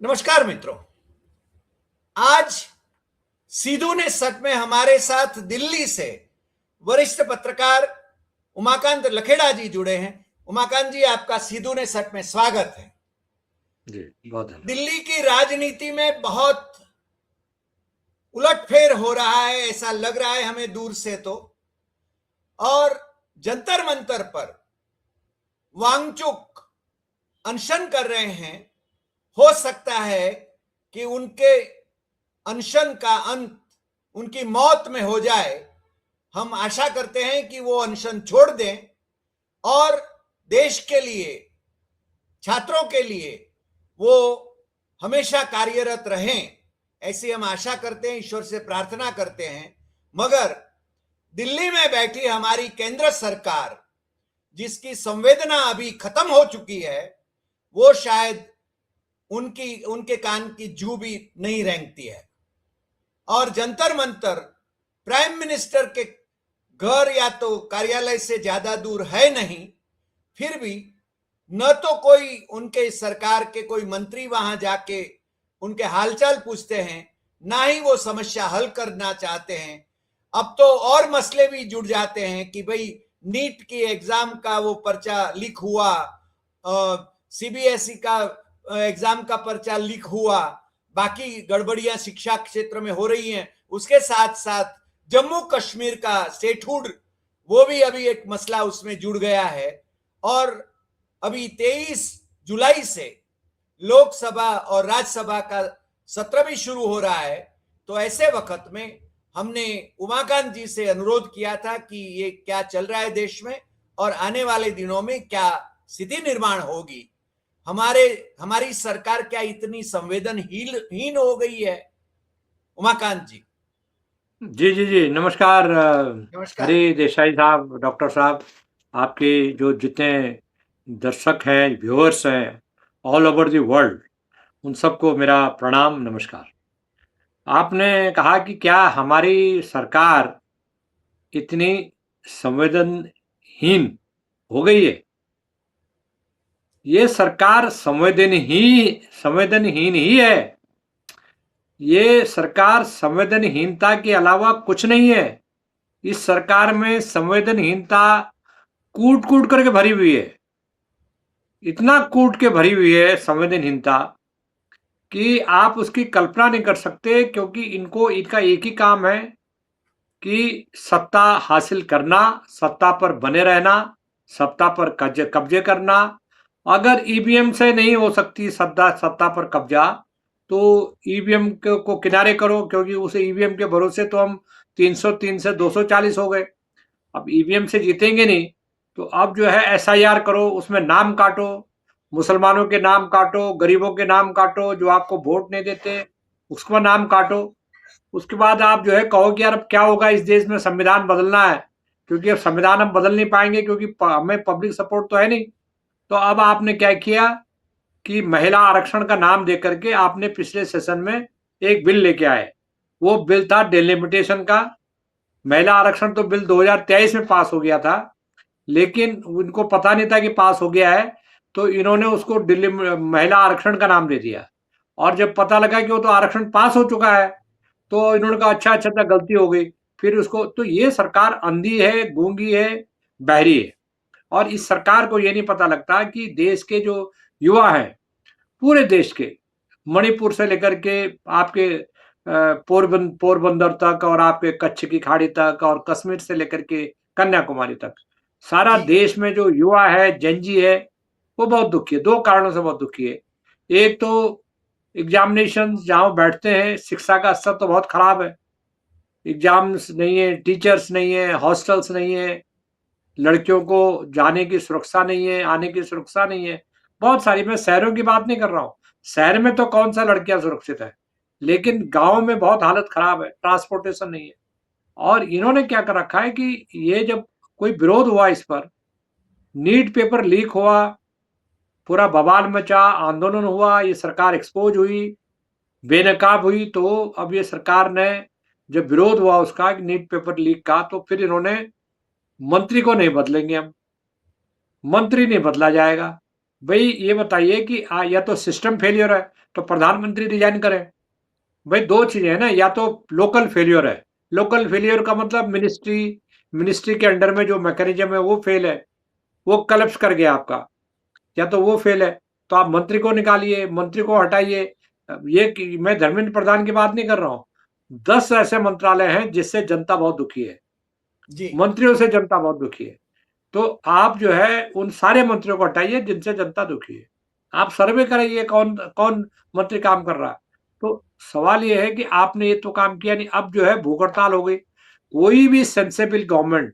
नमस्कार मित्रों। आज सीधू ने सच में हमारे साथ दिल्ली से वरिष्ठ पत्रकार उमाकांत लखेड़ा जी जुड़े हैं। उमाकांत जी, आपका सीधू ने सच में स्वागत है। जी, बहुत धन्यवाद। दिल्ली की राजनीति में बहुत उलटफेर हो रहा है, ऐसा लग रहा है हमें दूर से तो। और जंतर मंतर पर वांगचुक अनशन कर रहे हैं। हो सकता है कि उनके अनशन का अंत उनकी मौत में हो जाए। हम आशा करते हैं कि वो अनशन छोड़ दें और देश के लिए, छात्रों के लिए वो हमेशा कार्यरत रहें, ऐसी हम आशा करते हैं, ईश्वर से प्रार्थना करते हैं। मगर दिल्ली में बैठी हमारी केंद्र सरकार, जिसकी संवेदना अभी खत्म हो चुकी है, वो शायद उनके कान की जू भी नहीं रेंगती है। और जंतर मंतर प्राइम मिनिस्टर के घर या तो कार्यालय से ज्यादा दूर है नहीं, फिर भी न तो कोई उनके सरकार के कोई मंत्री वहां जाके उनके हालचाल पूछते हैं, ना ही वो समस्या हल करना चाहते हैं। अब तो और मसले भी जुड़ जाते हैं कि भाई नीट की एग्जाम का वो पर्चा लीक हुआ, सीबीएसई का एग्जाम का पर्चा लीक हुआ, बाकी गड़बड़ियां शिक्षा क्षेत्र में हो रही हैं। उसके साथ साथ जम्मू कश्मीर का स्टेटहुड, वो भी अभी एक मसला उसमें जुड़ गया है। और अभी 23 जुलाई से लोकसभा और राज्यसभा का सत्र भी शुरू हो रहा है। तो ऐसे वक्त में हमने उमाकांत जी से अनुरोध किया था कि ये क्या चल रहा है देश में और आने वाले दिनों में क्या स्थिति निर्माण होगी। हमारी सरकार क्या इतनी संवेदनहीन हो गई है? उमाकांत जी। जी जी जी, नमस्कार। नमस्कार। हरी देसाई साहब, डॉक्टर साहब, आपके जो जितने दर्शक हैं, व्यूअर्स हैं ऑल ओवर द वर्ल्ड, उन सबको मेरा प्रणाम, नमस्कार। आपने कहा कि क्या हमारी सरकार इतनी संवेदनहीन हो गई है। ये सरकार संवेदनहीन ही है। ये सरकार संवेदनहीनता के अलावा कुछ नहीं है। इस सरकार में संवेदनहीनता कूट कूट करके भरी हुई है। इतना कूट के भरी हुई है संवेदनहीनता कि आप उसकी कल्पना नहीं कर सकते, क्योंकि इनका एक ही काम है कि सत्ता हासिल करना, सत्ता पर बने रहना, सत्ता पर कब्जे करना। अगर ईवीएम से नहीं हो सकती सत्ता पर कब्जा, तो ईवीएम को किनारे करो, क्योंकि उस ईवीएम के भरोसे तो हम 303 से 240 हो गए। अब ईवीएम से जीतेंगे नहीं, तो अब जो है एसआईआर करो, उसमें नाम काटो, मुसलमानों के नाम काटो, गरीबों के नाम काटो, जो आपको वोट नहीं देते उसका नाम काटो। उसके बाद आप जो है कहो कि यार अब क्या होगा, इस देश में संविधान बदलना है, क्योंकि अब संविधान हम बदल नहीं पाएंगे, क्योंकि हमें पब्लिक सपोर्ट तो है नहीं। तो अब आपने क्या किया कि महिला आरक्षण का नाम दे करके आपने पिछले सेशन में एक बिल लेके आए। वो बिल था डिलिमिटेशन का। महिला आरक्षण तो बिल 2023 में पास हो गया था, लेकिन उनको पता नहीं था कि पास हो गया है, तो इन्होंने उसको महिला आरक्षण का नाम दे दिया। और जब पता लगा कि वो तो आरक्षण पास हो चुका है, तो इन्होंने कहा अच्छा अच्छा गलती हो गई। फिर उसको, तो ये सरकार अंधी है, गूंगी है, बहरी है। और इस सरकार को ये नहीं पता लगता कि देश के जो युवा हैं, पूरे देश के, मणिपुर से लेकर के आपके पोरबंदर तक, और आपके कच्छ की खाड़ी तक, और कश्मीर से लेकर के कन्याकुमारी तक, सारा जी। देश में जो युवा है, जनजी है, वो बहुत दुखी है। दो कारणों से बहुत दुखी है। एक तो एग्जामिनेशन जहाँ बैठते हैं, शिक्षा का स्तर तो बहुत खराब है। एग्जाम्स नहीं है, टीचर्स नहीं है, हॉस्टल्स नहीं है, लड़कियों को जाने की सुरक्षा नहीं है, आने की सुरक्षा नहीं है। बहुत सारी, मैं शहरों की बात नहीं कर रहा हूँ, शहर में तो कौन सा लड़कियां सुरक्षित है, लेकिन गांव में बहुत हालत खराब है, ट्रांसपोर्टेशन नहीं है। और इन्होंने क्या कर रखा है कि ये जब कोई विरोध हुआ इस पर, नीट पेपर लीक हुआ, पूरा बवाल मचा, आंदोलन हुआ, ये सरकार एक्सपोज हुई, बेनकाब हुई, तो अब ये सरकार ने जब विरोध हुआ उसका नीट पेपर लीक का, तो फिर इन्होंने मंत्री को नहीं बदलेंगे, हम मंत्री नहीं बदला जाएगा। भाई ये बताइए कि या तो सिस्टम फेलियर है, तो प्रधानमंत्री रिजाइन करें। भाई दो चीजें है ना, या तो लोकल फेलियर है, लोकल फेलियर का मतलब मिनिस्ट्री के अंडर में जो मैकेनिज्म है वो फेल है, वो कलेप्स कर गया आपका, या तो वो फेल है, तो आप मंत्री को निकालिए, मंत्री को हटाइए। मैं धर्मेंद्र प्रधान की बात नहीं कर रहा हूँ, 10 ऐसे मंत्रालय हैं जिससे जनता बहुत दुखी है, जी मंत्रियों से जनता बहुत दुखी है। तो आप जो है उन सारे मंत्रियों को हटाइए जिनसे जनता दुखी है, आप सर्वे कराइए कौन कौन मंत्री काम कर रहा है। तो सवाल ये है कि आपने ये तो काम किया नहीं, अब जो है भूख हड़ताल हो गई। कोई भी सेंसेबल गवर्नमेंट,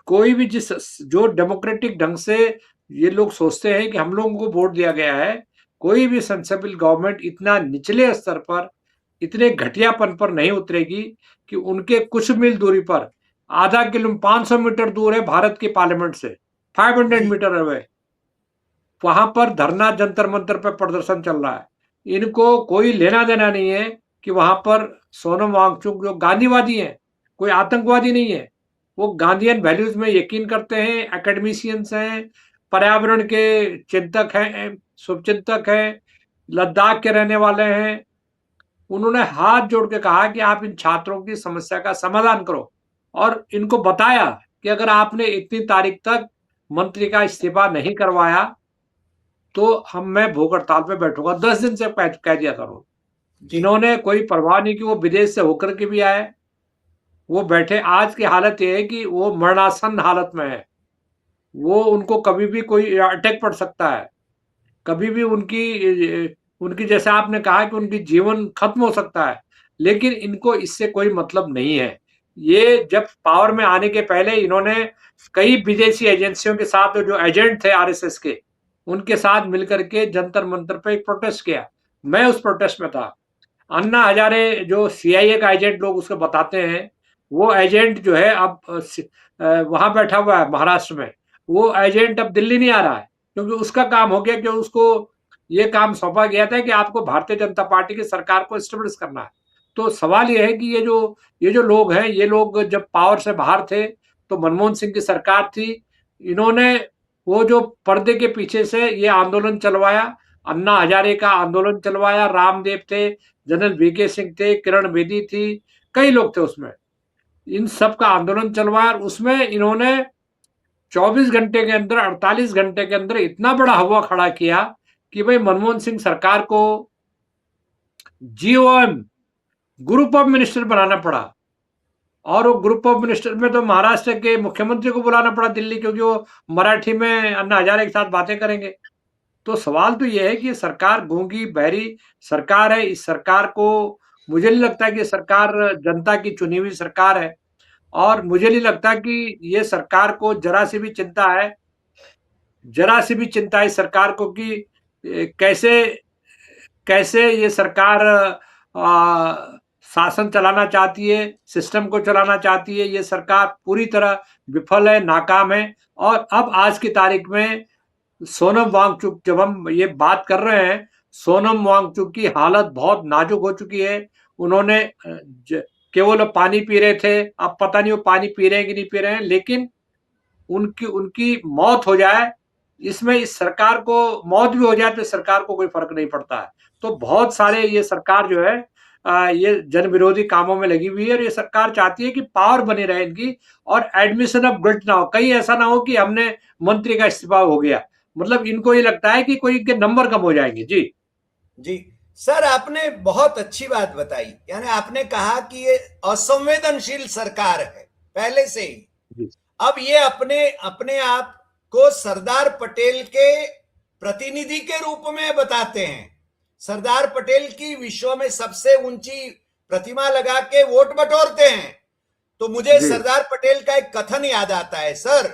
कोई भी जो डेमोक्रेटिक ढंग से ये लोग सोचते हैं कि हम लोगों को वोट दिया गया है, कोई भी सेंसेबल गवर्नमेंट इतना निचले स्तर पर, इतने घटियापन पर नहीं उतरेगी कि उनके कुछ मील दूरी पर, आधा किलो 500 मीटर दूर है भारत की पार्लियामेंट से, 500 जी मीटर अवे, वहां पर धरना जंतर मंतर पर प्रदर्शन चल रहा है। इनको कोई लेना देना नहीं है कि वहां पर सोनम वांगचुक जो गांधीवादी हैं, कोई आतंकवादी नहीं है, वो गांधीयन वैल्यूज में यकीन करते हैं, एकेडमिशियंस हैं, पर्यावरण के चिंतक हैं, शुभचिंतक हैं, लद्दाख के रहने वाले हैं। उन्होंने हाथ जोड़ के कहा कि आप इन छात्रों की समस्या का समाधान करो, और इनको बताया कि अगर आपने इतनी तारीख तक मंत्री का इस्तीफा नहीं करवाया तो मैं भूख हड़ताल पे बैठूंगा। 10 दिन से कह दिया था उन्होंने। जी इन्होंने कोई परवाह नहीं की, वो विदेश से होकर के भी आए, वो बैठे। आज की हालत ये है कि वो मरणासन हालत में है, वो उनको कभी भी कोई अटैक पड़ सकता है, कभी भी उनकी जैसे आपने कहा कि उनकी जीवन खत्म हो सकता है, लेकिन इनको इससे कोई मतलब नहीं है। ये जब पावर में आने के पहले इन्होंने कई विदेशी एजेंसियों के साथ, जो एजेंट थे आरएसएस के, उनके साथ मिलकर के जंतर मंतर पे एक प्रोटेस्ट किया। मैं उस प्रोटेस्ट में था। अन्ना हजारे जो सीआईए का एजेंट लोग उसको बताते हैं, वो एजेंट जो है अब वहां बैठा हुआ है महाराष्ट्र में। वो एजेंट अब दिल्ली नहीं आ रहा है, क्योंकि उसका काम हो गया कि उसको ये काम सौंपा गया था कि आपको भारतीय जनता पार्टी की सरकार को एस्टेब्लिश करना है। तो सवाल ये है कि ये जो लोग हैं, ये लोग जब पावर से बाहर थे तो मनमोहन सिंह की सरकार थी, इन्होंने वो जो पर्दे के पीछे से ये आंदोलन चलवाया, अन्ना हजारे का आंदोलन चलवाया, रामदेव थे, जनरल वीके सिंह थे, किरण बेदी थी, कई लोग थे उसमें, इन सब का आंदोलन चलवाया। उसमें इन्होंने 24 घंटे के अंदर, 48 घंटे के अंदर इतना बड़ा हवा खड़ा किया कि भाई मनमोहन सिंह सरकार को जीओएम, ग्रुप ऑफ मिनिस्टर बनाना पड़ा। और वो ग्रुप ऑफ मिनिस्टर में तो महाराष्ट्र के मुख्यमंत्री को बुलाना पड़ा दिल्ली, क्योंकि वो मराठी में अन्ना हजारे के साथ बातें करेंगे। तो सवाल तो ये है कि सरकार गूंगी बहरी सरकार है। इस सरकार को, मुझे नहीं लगता कि सरकार जनता की चुनी हुई सरकार है, और मुझे नहीं लगता कि ये सरकार को जरा सी भी चिंता है, जरा सी भी चिंता है सरकार को कि कैसे कैसे ये सरकार शासन चलाना चाहती है, सिस्टम को चलाना चाहती है। ये सरकार पूरी तरह विफल है, नाकाम है। और अब आज की तारीख में सोनम वांगचुक, जब हम ये बात कर रहे हैं, सोनम वांगचुक की हालत बहुत नाजुक हो चुकी है। उन्होंने केवल पानी पी रहे थे, अब पता नहीं वो पानी पी रहे हैं कि नहीं पी रहे हैं, लेकिन उनकी उनकी मौत हो जाए, इसमें इस सरकार को मौत भी हो जाए तो सरकार को कोई फर्क नहीं पड़ता है। तो बहुत सारे ये सरकार जो है ये जन विरोधी कामों में लगी हुई है, और ये सरकार चाहती है कि पावर बनी रहे इनकी, और एडमिशन ऑफ गिल्ट ना हो। कहीं ऐसा ना हो कि हमने मंत्री का इस्तीफा हो गया, मतलब इनको ये लगता है कि कोई के नंबर कम हो जाएंगे। जी जी सर, आपने बहुत अच्छी बात बताई। यानी आपने कहा कि ये असंवेदनशील सरकार है पहले से ही। जी अब ये अपने अपने आप को सरदार पटेल के प्रतिनिधि के रूप में बताते हैं। सरदार पटेल की विश्व में सबसे ऊंची प्रतिमा लगा के वोट बटोरते हैं। तो मुझे सरदार पटेल का एक कथन याद आता है सर।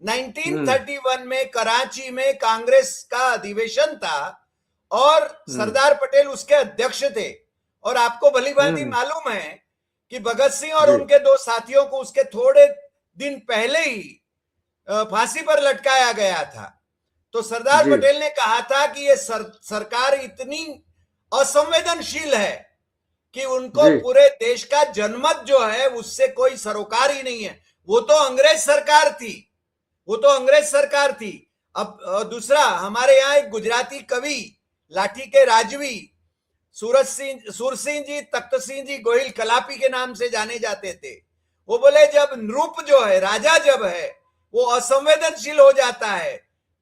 1931 में कराची में कांग्रेस का अधिवेशन था और सरदार पटेल उसके अध्यक्ष थे। और आपको भली भांति मालूम है कि भगत सिंह और उनके दो साथियों को उसके थोड़े दिन पहले ही फांसी पर लटकाया गया था। तो सरदार पटेल ने कहा था कि ये सरकार इतनी असंवेदनशील है कि उनको पूरे देश का जनमत जो है उससे कोई सरोकार ही नहीं है। वो तो अंग्रेज सरकार थी, वो तो अंग्रेज सरकार थी। अब दूसरा, हमारे यहाँ एक गुजराती कवि लाठी के राजवी सूरज सिंह जी, तख्त सिंह जी गोहिल कलापी के नाम से जाने जाते थे। वो बोले जब नृप जो है, राजा जब है वो असंवेदनशील हो जाता है,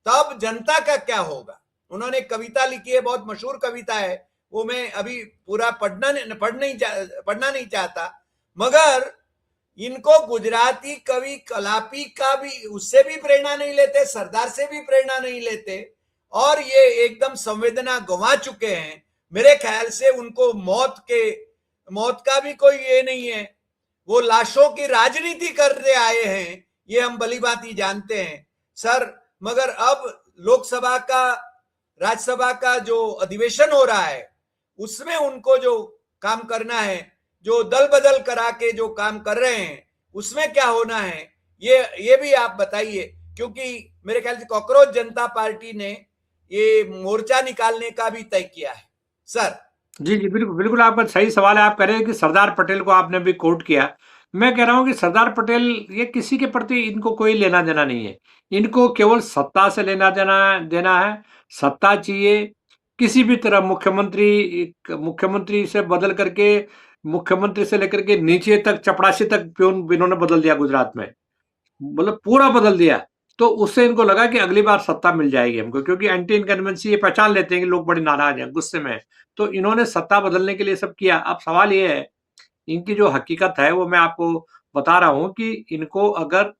तब जनता का क्या होगा। उन्होंने कविता लिखी है, बहुत मशहूर कविता है, वो मैं अभी पूरा पढ़ना नहीं चाहता, मगर इनको गुजराती कवि कलापी का भी, उससे भी प्रेरणा नहीं लेते, सरदार से भी प्रेरणा नहीं लेते, और ये एकदम संवेदना गंवा चुके हैं। मेरे ख्याल से उनको मौत का भी कोई ये नहीं है, वो लाशों की राजनीति करते आए हैं, ये हम भलीभांति जानते हैं सर। मगर अब लोकसभा का, राज्यसभा का जो अधिवेशन हो रहा है, उसमें उनको जो काम करना है, जो दल बदल करा के जो काम कर रहे हैं, उसमें क्या होना है, ये भी आप बताइए, क्योंकि मेरे ख्याल से कॉकरोच जनता पार्टी ने ये मोर्चा निकालने का भी तय किया है सर। जी जी, बिल्कुल बिल्कुल, आपका सही सवाल है। आप कह रहे हैं कि सरदार पटेल को आपने भी कोट किया। मैं कह रहा हूं कि सरदार पटेल, ये किसी के प्रति इनको कोई लेना देना नहीं है। इनको केवल सत्ता से लेना देना है। सत्ता चाहिए, किसी भी तरह मुख्यमंत्री से बदल करके, मुख्यमंत्री से लेकर के नीचे तक, चपरासी तक प्यून इन्होंने बदल दिया गुजरात में, मतलब पूरा बदल दिया। तो उससे इनको लगा कि अगली बार सत्ता मिल जाएगी हमको, क्योंकि एंटी इनकम्बेंसी ये पहचान लेते हैं कि लोग बड़े नाराज हैं, गुस्से में हैं। तो इन्होंने सत्ता बदलने के लिए सब किया। अब सवाल ये है, इनकी जो हकीकत है वो मैं आपको बता रहा हूं कि इनको अगर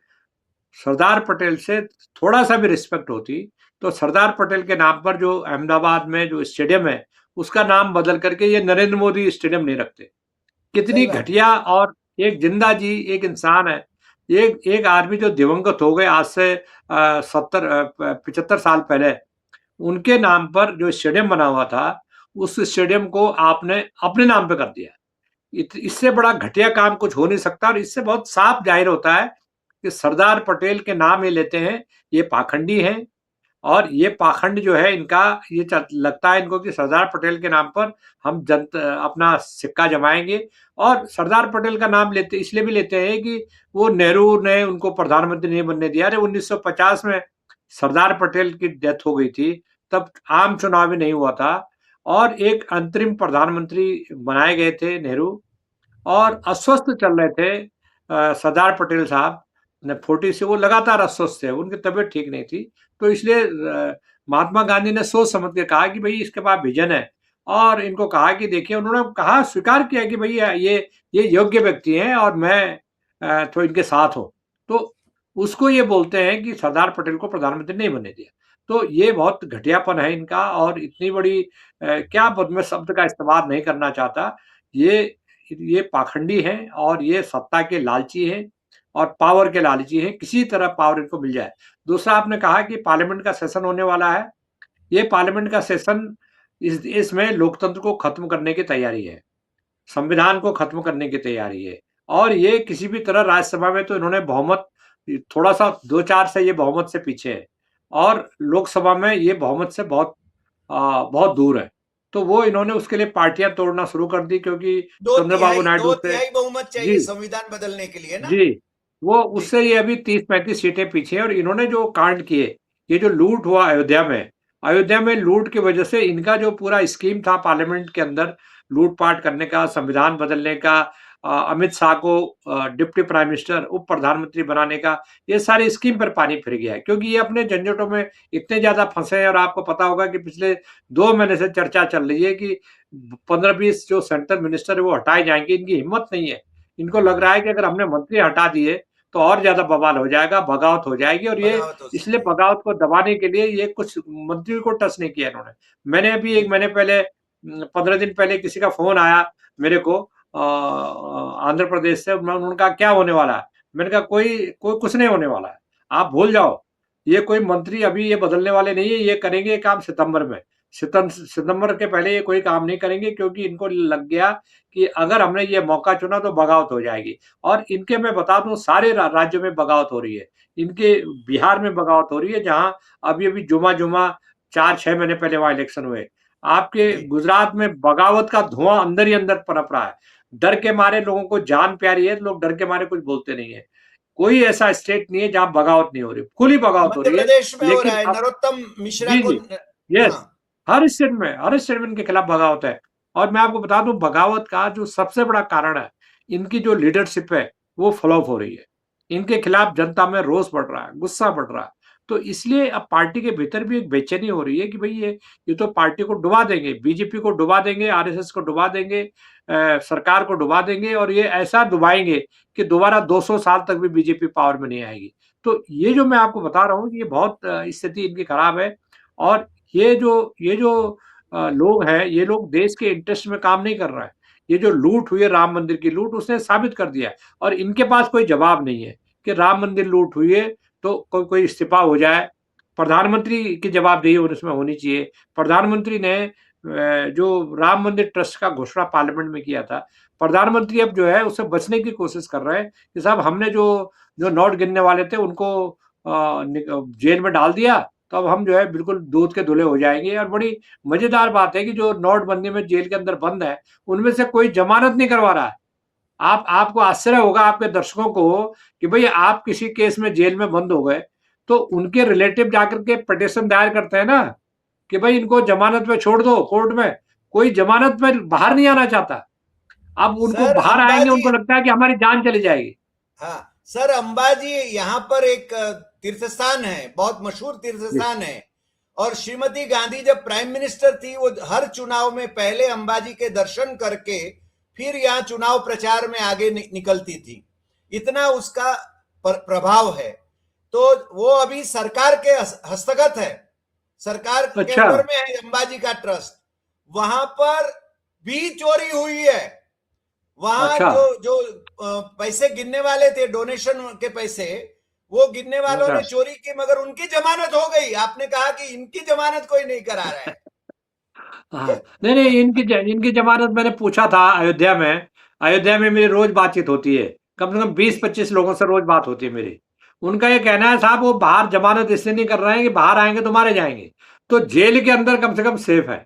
सरदार पटेल से थोड़ा सा भी रिस्पेक्ट होती, तो सरदार पटेल के नाम पर जो अहमदाबाद में जो स्टेडियम है, उसका नाम बदल करके ये नरेंद्र मोदी स्टेडियम नहीं रखते। कितनी घटिया, और एक जिंदा जी एक इंसान है, एक आदमी जो दिवंगत हो गए आज से 75 साल पहले, उनके नाम पर जो स्टेडियम बना हुआ था, उस स्टेडियम को आपने अपने नाम पे कर दिया। इससे बड़ा घटिया काम कुछ हो नहीं सकता, और इससे बहुत साफ जाहिर होता है कि सरदार पटेल के नाम ये लेते हैं, ये पाखंडी हैं। और ये पाखंड जो है इनका, ये लगता है इनको कि सरदार पटेल के नाम पर हम अपना सिक्का जमाएंगे। और सरदार पटेल का नाम लेते इसलिए भी लेते हैं कि वो नेहरू ने उनको प्रधानमंत्री नहीं बनने दिया। अरे 1950 में सरदार पटेल की डेथ हो गई थी, तब आम चुनाव भी नहीं हुआ था, और एक अंतरिम प्रधानमंत्री बनाए गए थे नेहरू, और अस्वस्थ चल रहे थे सरदार पटेल साहब ने 40 से, वो लगातार अस्वस्थ थे, उनकी तबीयत ठीक नहीं थी। तो इसलिए महात्मा गांधी ने सोच समझ के कहा कि भाई इसके पास विजन है, और इनको कहा कि देखिए, उन्होंने कहा, स्वीकार किया कि भाई ये योग्य व्यक्ति हैं और मैं तो इनके साथ हूँ। तो उसको ये बोलते हैं कि सरदार पटेल को प्रधानमंत्री नहीं बनने दिया। तो ये बहुत घटियापन है इनका, और इतनी बड़ी क्या, मैं शब्द का इस्तेमाल नहीं करना चाहता, ये पाखंडी हैं, और ये सत्ता के लालची हैं, और पावर के लालची हैं, किसी तरह पावर इनको मिल जाए। दूसरा, आपने कहा कि पार्लियामेंट का सेशन होने वाला है। ये पार्लियामेंट का सेशन, इसमें लोकतंत्र को खत्म करने की तैयारी है, संविधान को खत्म करने की तैयारी है। और ये किसी भी तरह, राज्यसभा में तो इन्होंने बहुमत, थोड़ा सा 2-4 से ये बहुमत से पीछे है, और लोकसभा में ये बहुमत से बहुत दूर है। तो वो इन्होंने उसके लिए पार्टियां तोड़ना शुरू कर दी, क्योंकि चंद्रबाबू नायडू से, बहुमत चाहिए जी संविधान बदलने के लिए ना जी, वो उससे ये अभी 30-35 सीटें पीछे हैं। और इन्होंने जो कांड किए, ये जो लूट हुआ अयोध्या में लूट की वजह से, इनका जो पूरा स्कीम था पार्लियामेंट के अंदर लूटपाट करने का, संविधान बदलने का, अमित शाह को डिप्टी प्राइम मिनिस्टर, उप प्रधानमंत्री बनाने का, ये सारी स्कीम पर पानी फिर गया है, क्योंकि ये अपने झंझटों में इतने ज्यादा फंसे हैं। और आपको पता होगा कि पिछले 2 महीने से चर्चा चल रही है कि 15-20 जो सेंट्रल मिनिस्टर है वो हटाए जाएंगे। इनकी हिम्मत नहीं है, इनको लग रहा है कि अगर हमने मंत्री हटा दिए तो और ज्यादा बवाल हो जाएगा, बगावत हो जाएगी। और ये इसलिए बगावत को दबाने के लिए ये कुछ मंत्री को टच नहीं किया इन्होंने। मैंने अभी 1 महीने पहले, 15 दिन पहले किसी का फोन आया मेरे को आंध्र प्रदेश से। उन्होंने कहा क्या होने वाला है, मैंने कहा कोई कुछ नहीं होने वाला है, आप भूल जाओ, ये कोई मंत्री अभी ये बदलने वाले नहीं है, ये करेंगे ये काम सितंबर में। सितंबर के पहले ये कोई काम नहीं करेंगे, क्योंकि इनको लग गया कि अगर हमने ये मौका चुना तो बगावत हो जाएगी। और इनके, मैं बता दूं, सारे राज्यों में बगावत हो रही है। इनके बिहार में बगावत हो रही है, जहां अभी जुमा 4-6 महीने पहले वहां इलेक्शन हुए। आपके गुजरात में बगावत का धुआं अंदर ही अंदर पनप रहा है। डर के मारे, लोगों को जान प्यारी है, लोग डर के मारे कुछ बोलते नहीं है। कोई ऐसा स्टेट नहीं है जहां बगावत नहीं हो रही, खुली बगावत हो रही है। मध्य प्रदेश में हो लेकिन रहा है, नरोत्तम मिश्रा जी को, जी, यस, हर स्टेट में इनके खिलाफ बगावत है। और मैं आपको बता दूं, बगावत का जो सबसे बड़ा कारण है, इनकी जो लीडरशिप है वो फ्लॉप हो रही है। इनके खिलाफ जनता में रोष बढ़ रहा है, गुस्सा बढ़ रहा है। तो इसलिए अब पार्टी के भीतर भी एक बेचैनी हो रही है कि भाई ये तो पार्टी को डुबा देंगे, बीजेपी को डुबा देंगे, आरएसएस को डुबा देंगे, सरकार को डुबा देंगे, और ये ऐसा डुबाएंगे कि दोबारा 200 साल तक भी बीजेपी पावर में नहीं आएगी। तो ये जो मैं आपको बता रहा हूँ कि ये बहुत स्थिति इनकी खराब है। और ये जो लोग हैं, ये लोग देश के इंटरेस्ट में काम नहीं कर रहा है। ये जो लूट हुई है, राम मंदिर की लूट, उसने साबित कर दिया है। और इनके पास कोई जवाब नहीं है कि राम मंदिर लूट हुई है तो कोई इस्तीफा हो जाए। प्रधानमंत्री की जवाबदेही उसमें होनी चाहिए। प्रधानमंत्री ने जो राम मंदिर ट्रस्ट का घोषणा पार्लियामेंट में किया था, प्रधानमंत्री अब जो है उससे बचने की कोशिश कर रहे हैं कि साहब हमने जो जो नोट गिनने वाले थे उनको जेल में डाल दिया, तो अब हम जो है बिल्कुल दूध के धुले हो जाएंगे। और बड़ी मजेदार बात है कि जो नोटबंदी में जेल के अंदर बंद है, उनमें से कोई जमानत नहीं करवा रहा है। आपको आश्चर्य होगा, आपके दर्शकों को, कि भाई आप किसी केस में जेल में बंद हो गए तो उनके रिलेटिव जाकर के पिटीशन दायर करते हैं ना कि भाई इनको जमानत पे छोड़ दो कोर्ट में। कोई जमानत पे बाहर नहीं आना चाहता। अब उनको सर बाहर आएंगे, अंबाजी, उनको लगता है कि हमारी जान चली जाएगी। हाँ सर, अंबाजी यहाँ पर एक तीर्थ स्थान है, बहुत मशहूर तीर्थ जी। स्थान है। और श्रीमती गांधी जब प्राइम मिनिस्टर थी, वो हर चुनाव में पहले अंबाजी के दर्शन करके फिर यहाँ चुनाव प्रचार में आगे निकलती थी। इतना उसका प्रभाव है। तो वो अभी सरकार के हस्तगत है, सरकार के अच्छा। अंडर में है अंबाजी का ट्रस्ट। वहां पर भी चोरी हुई है। वहां अच्छा। जो पैसे गिनने वाले थे, डोनेशन के पैसे, वो गिनने वालों अच्छा। ने चोरी की, मगर उनकी जमानत हो गई। आपने कहा कि इनकी जमानत कोई नहीं करा रहा है। हाँ, नहीं नहीं, इनकी जमानत मैंने पूछा था अयोध्या में। अयोध्या में मेरी रोज बातचीत होती है, कम से कम 20-25 लोगों से रोज बात होती है मेरी। उनका ये कहना है साहब वो बाहर जमानत इसलिए नहीं कर रहे हैं कि बाहर आएंगे तो मारे जाएंगे, तो जेल के अंदर कम से कम सेफ है।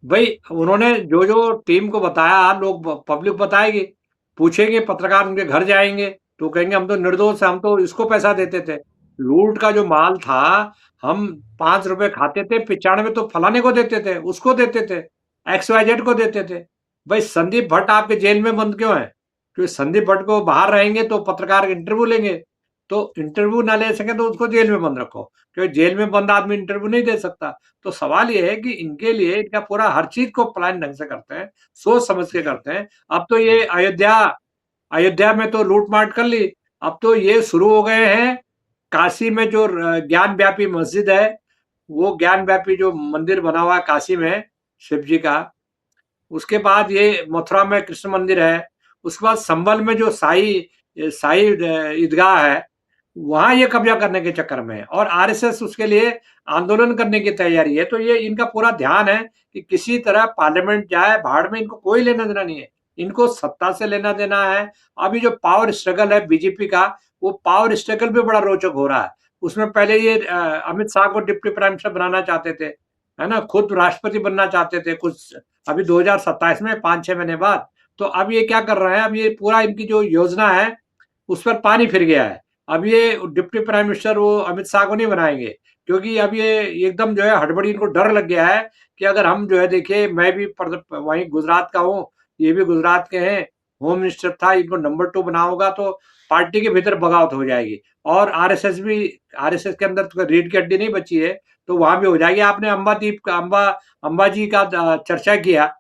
भाई उन्होंने जो जो टीम को बताया, लोग पब्लिक बताएगी, पूछेंगे, पत्रकार उनके घर जाएंगे तो कहेंगे हम तो निर्दोष है, हम तो इसको पैसा देते थे। लूट का जो माल था, हम 5 रुपए खाते थे, 95 तो फलाने को देते थे, उसको देते थे, XYZ को देते थे। भाई संदीप भट्ट आपके जेल में बंद क्यों है? क्योंकि संदीप भट्ट को बाहर रहेंगे तो पत्रकार इंटरव्यू लेंगे, तो इंटरव्यू ना ले सके तो उसको जेल में बंद रखो, क्योंकि जेल में बंद आदमी इंटरव्यू नहीं दे सकता। तो सवाल ये है कि इनके लिए इनका पूरा हर चीज को प्लान ढंग से करते हैं, सोच समझ के जी करते हैं। अब तो ये अयोध्या में तो लूट मार कर ली, अब तो ये शुरू हो गए हैं काशी में जो ज्ञान व्यापी मस्जिद है, वो ज्ञान व्यापी जो मंदिर बना हुआ है काशी में शिव जी का, उसके बाद ये मथुरा में कृष्ण मंदिर है, उसके बाद संभल में जो साई साई ईदगाह है, वहां ये कब्जा करने के चक्कर में है। और आरएसएस उसके लिए आंदोलन करने की तैयारी है। तो ये इनका पूरा ध्यान है कि किसी तरह पार्लियामेंट जाए, भाड़ में, इनको कोई लेना देना नहीं है, इनको सत्ता से लेना देना है। अभी जो पावर स्ट्रगल है बीजेपी का, वो पावर स्ट्रगल भी बड़ा रोचक हो रहा है। उसमें पहले ये अमित शाह को डिप्टी प्राइम मिनिस्टर बनाना चाहते थे, है ना, खुद राष्ट्रपति बनना चाहते थे कुछ अभी 2027 में 5-6 महीने बाद। तो अब ये क्या कर रहे हैं, अब ये पूरा इनकी जो योजना है उस पर पानी फिर गया है। अब ये डिप्टी प्राइम मिनिस्टर वो अमित शाह को नहीं बनाएंगे, क्योंकि अब ये एकदम जो है हड़बड़ी, इनको डर लग गया है कि अगर हम जो है, देखिए मैं भी वहीं गुजरात का हूँ, ये भी गुजरात के हैं, होम मिनिस्टर था, इनको नंबर 2 बना होगा तो पार्टी के भीतर बगावत हो जाएगी। और आरएसएस के अंदर तो रीढ़ की हड्डी नहीं बची है, तो वहां भी हो जाएगी। आपने अंबाजी का चर्चा किया।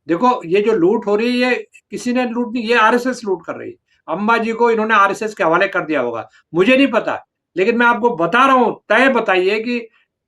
देखो ये जो लूट हो रही है, ये किसी ने लूट नहीं, ये आरएसएस लूट कर रही है। अंबाजी को इन्होंने आरएसएस के हवाले कर दिया होगा, मुझे नहीं पता, लेकिन मैं आपको बता रहा हूं, तय बताइए कि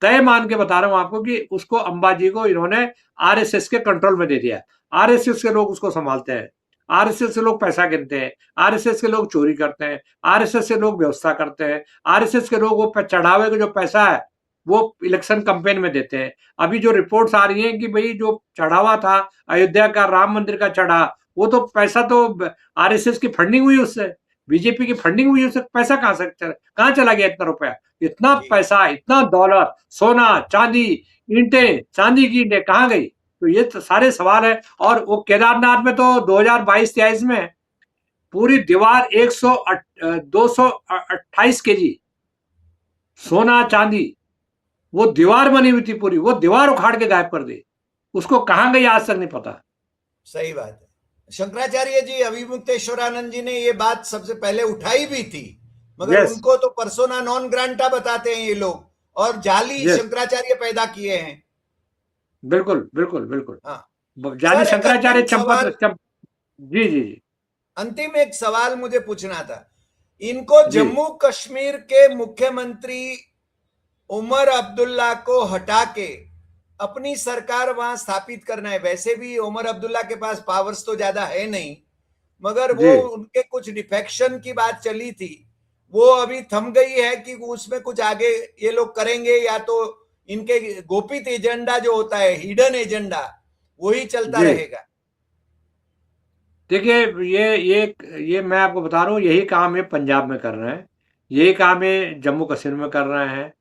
तय मान के बता रहा हूं आपको कि उसको अंबाजी को इन्होंने आरएसएस के कंट्रोल में दे दिया। आरएसएस के लोग उसको संभालते हैं, आरएसएस के लोग पैसा गिनते हैं, आरएसएस के लोग चोरी करते हैं, आरएसएस के लोग व्यवस्था करते हैं, आरएसएस के लोग वो चढ़ावे का जो पैसा है वो इलेक्शन कैंपेन में देते हैं। अभी जो रिपोर्ट्स आ रही हैं कि भाई जो चढ़ावा था अयोध्या का, राम मंदिर का चढ़ा, वो तो पैसा तो आरएसएस की फंडिंग हुई, उससे बीजेपी की फंडिंग हुई, उससे पैसा कहाँ चला गया इतना रुपया, इतना जी पैसा, इतना डॉलर, सोना चांदी, ईंटें, चांदी की ईंटें कहाँ गई? तो ये तो सारे सवाल है। और वो केदारनाथ में तो 2022-23 में पूरी दीवार 228 केजी सोना चांदी, वो दीवार बनी हुई थी पूरी, वो दीवार उखाड़ के गायब कर दी, उसको कहां गई आज तक नहीं पता। सही बात है। शंकराचार्य जी, अविमुक्तेश्वरानंद जी ने ये बात सबसे पहले उठाई भी थी, मगर यस, उनको तो पर्सोना नॉन ग्रांटा बताते हैं ये लोग, और जाली यस, शंकराचार्य पैदा किए हैं। बिल्कुल, बिल्कुल, बिल्कुल। हाँ जानी सर, एक शंकराचार्य अंतिम सवाल, जी, जी, जी। अंतिम एक सवाल मुझे पूछना था। इनको जी, जम्मू कश्मीर के मुख्यमंत्री उमर अब्दुल्ला को हटा के अपनी सरकार वहां स्थापित करना है। वैसे भी उमर अब्दुल्ला के पास पावर्स तो ज्यादा है नहीं, मगर वो जी, उनके कुछ डिफेक्शन की बात चली थी, वो अभी थम गई है कि उसमें कुछ आगे ये लोग करेंगे, या तो इनके गोपित एजेंडा जो होता है, हिडन एजेंडा, वही चलता जी। रहेगा। देखिए, ये मैं आपको बता रहा हूँ, यही काम ये पंजाब में कर रहे हैं, यही काम ये जम्मू कश्मीर में कर रहे हैं।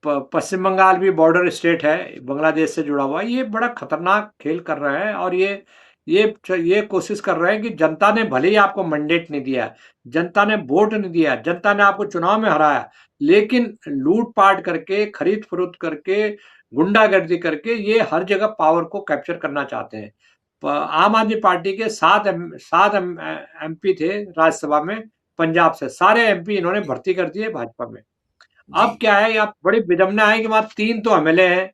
पश्चिम बंगाल भी बॉर्डर स्टेट है, बांग्लादेश से जुड़ा हुआ है। ये बड़ा खतरनाक खेल कर रहे हैं, और ये कोशिश कर रहे हैं कि जनता ने भले ही आपको मैंडेट नहीं दिया, जनता ने वोट नहीं दिया, जनता ने आपको चुनाव में हराया, लेकिन लूट-पाट करके, खरीद-फरोख्त करके, गुंडागर्दी करके ये हर जगह पावर को कैप्चर करना चाहते हैं। आम आदमी पार्टी के 7 एमपी थे राज्यसभा में पंजाब से, सारे एमपी इन्होंने जी भर्ती कर दिए भाजपा में। जी अब क्या है, यहाँ बड़ी विडंबना है कि वहाँ 3 तो एमएलए हैं,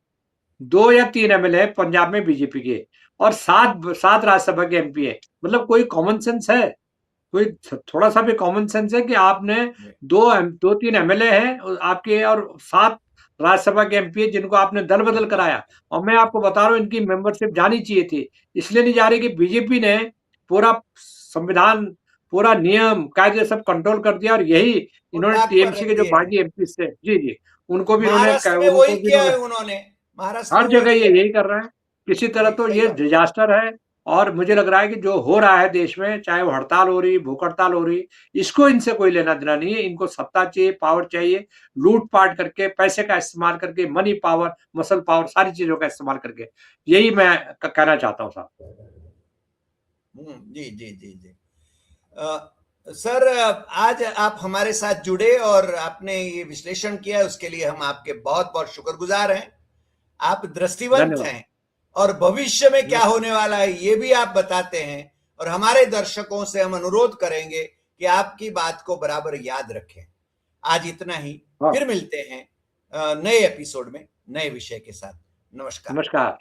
2 या 3 एमएलए हैं पंजाब में बीजेपी के, और 7 राज्यसभा के एमपी है। मतलब कोई कॉमन सेंस है? कोई थोड़ा सा भी कॉमन सेंस है कि आपने जी। 2-3 एमएलए हैं और आपके, और 7 राज्यसभा के एमपी है जिनको आपने दल बदल कराया। और मैं आपको बता रहा हूँ, इनकी मेंबरशिप जानी चाहिए थी, इसलिए नहीं जा रही कि बीजेपी ने पूरा संविधान, पूरा नियम कायदे सब कंट्रोल कर दिया, और यही वो इन्होंने ताक पर टीएमसी रख के जो दिए हैं। बागी एमपी थे, जी, जी, उनको भी इन्होंने महाराष्ट्र में वही किया है उन्होंने, महाराष्ट्र में हर वही जगह ये किया है। यही कर रहे हैं। किसी तरह जी तो सही ये बात। डिजास्टर है, और मुझे लग रहा है कि जो हो रहा है देश में, चाहे वो हड़ताल हो रही, भूख हड़ताल हो रही, इसको इनसे कोई लेना-देना नहीं है। इनको सत्ता चाहिए, पावर चाहिए, लूट-पाट करके, पैसे का इस्तेमाल करके, मनी पावर, मसल पावर, सारी चीज़ों का इस्तेमाल करके। यही मैं कहना चाहता हूँ साहब। जी जी जी जी। सर, आज आप हमारे साथ जुड़े और आपने ये विश्लेषण किया, उसके लिए हम आपके बहुत बहुत शुक्रगुजार हैं। आप दृष्टिवंत धन्यवाद। हैं, और भविष्य में हुँ, क्या होने वाला है ये भी आप बताते हैं, और हमारे दर्शकों से हम अनुरोध करेंगे कि आपकी बात को बराबर याद रखें। आज इतना ही, हाँ, फिर मिलते हैं नए एपिसोड में नए विषय के साथ। नमस्कार। नमस्कार।